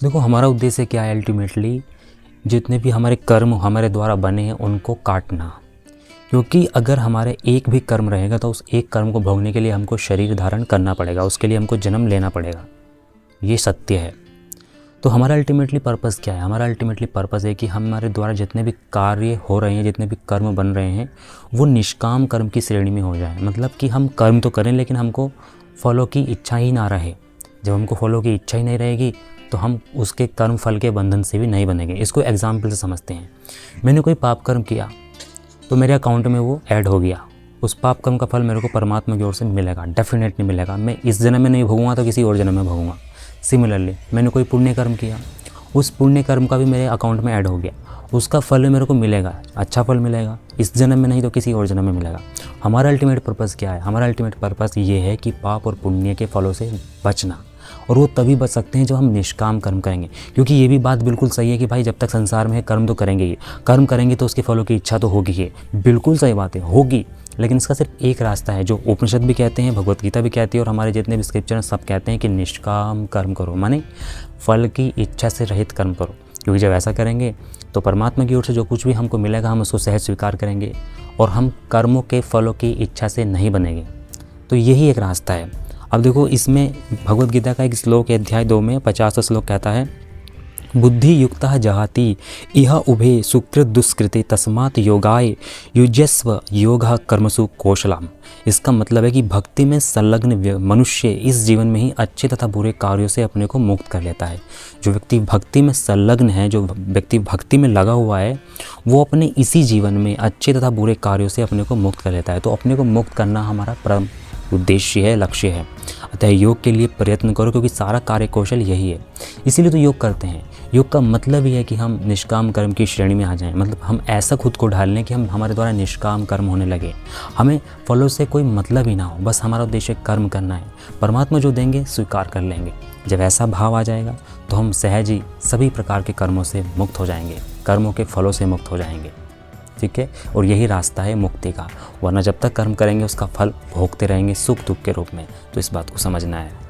देखो हमारा उद्देश्य क्या है अल्टीमेटली, जितने भी हमारे कर्म हमारे द्वारा बने हैं उनको काटना। क्योंकि अगर हमारे एक भी कर्म रहेगा तो उस एक कर्म को भोगने के लिए हमको शरीर धारण करना पड़ेगा, उसके लिए हमको जन्म लेना पड़ेगा, ये सत्य है। तो हमारा अल्टीमेटली पर्पस क्या है? हमारा अल्टीमेटली पर्पस है कि हमारे द्वारा जितने भी कार्य हो रहे हैं, जितने भी कर्म बन रहे हैं, वो निष्काम कर्म की श्रेणी में हो जाए। मतलब कि हम कर्म तो करें लेकिन हमको फलों की इच्छा ही ना रहे। जब हमको फलों की इच्छा ही नहीं रहेगी तो हम उसके कर्म फल के बंधन से भी नहीं बनेंगे। इसको एग्जाम्पल से समझते हैं। मैंने कोई पाप कर्म किया तो मेरे अकाउंट में वो ऐड हो गया, उस पाप कर्म का फल मेरे को परमात्मा की ओर से मिलेगा, डेफिनेटली मिलेगा। मैं इस जन्म में नहीं भोगूंगा तो किसी और जन्म में भोगूंगा। सिमिलरली मैंने कोई पुण्य कर्म किया, उस पुण्य कर्म का भी मेरे अकाउंट में ऐड हो गया, उसका फल मेरे को मिलेगा, अच्छा फल मिलेगा, इस जन्म में नहीं तो किसी और जन्म में मिलेगा। हमारा अल्टीमेट पर्पस क्या है? हमारा अल्टीमेट पर्पस ये है कि पाप और पुण्य के फलों से बचना। और वो तभी बच सकते हैं जब हम निष्काम कर्म करेंगे। क्योंकि ये भी बात बिल्कुल सही है कि भाई जब तक संसार में है कर्म तो करेंगे ही, कर्म करेंगे तो उसके फलों की इच्छा तो होगी ही, बिल्कुल सही बात है, होगी। लेकिन इसका सिर्फ एक रास्ता है, जो उपनिषद भी कहते हैं, भगवत गीता भी कहती है और हमारे जितने भी स्क्रिप्चर हैं सब कहते हैं कि निष्काम कर्म करो, माने फल की इच्छा से रहित कर्म करो। क्योंकि जब ऐसा करेंगे तो परमात्मा की ओर से जो कुछ भी हमको मिलेगा हम उसको सहज स्वीकार करेंगे और हम कर्मों के फलों की इच्छा से नहीं बनेंगे। तो यही एक रास्ता है। अब देखो इसमें भगवत गीता का एक श्लोक है, अध्याय 2 में 50वां श्लोक कहता है, बुद्धि युक्तः जहाति इह उभे सुकृत दुष्कृते तस्मात् योगाय युज्यस्व योगः कर्मसु कौशलम। इसका मतलब है कि भक्ति में संलग्न मनुष्य इस जीवन में ही अच्छे तथा बुरे कार्यों से अपने को मुक्त कर लेता है। जो व्यक्ति भक्ति में संलग्न है, जो व्यक्ति भक्ति में लगा हुआ है, वो अपने इसी जीवन में अच्छे तथा बुरे कार्यों से अपने को मुक्त कर लेता है। तो अपने को मुक्त करना हमारा परम उद्देश्य है, लक्ष्य है। अतः योग के लिए प्रयत्न करो, क्योंकि सारा कार्य कौशल यही है। इसीलिए तो योग करते हैं। योग का मतलब ही है कि हम निष्काम कर्म की श्रेणी में आ जाएं। मतलब हम ऐसा खुद को ढाल लें कि हम हमारे द्वारा निष्काम कर्म होने लगे, हमें फलों से कोई मतलब ही ना हो, बस हमारा उद्देश्य कर्म करना है। परमात्मा जो देंगे स्वीकार कर लेंगे। जब ऐसा भाव आ जाएगा तो हम सहज ही सभी प्रकार के कर्मों से मुक्त हो जाएंगे, कर्मों के फलों से मुक्त हो जाएंगे। ठीक है, और यही रास्ता है मुक्ति का। वरना जब तक कर्म करेंगे उसका फल भोगते रहेंगे सुख दुख के रूप में। तो इस बात को समझना है।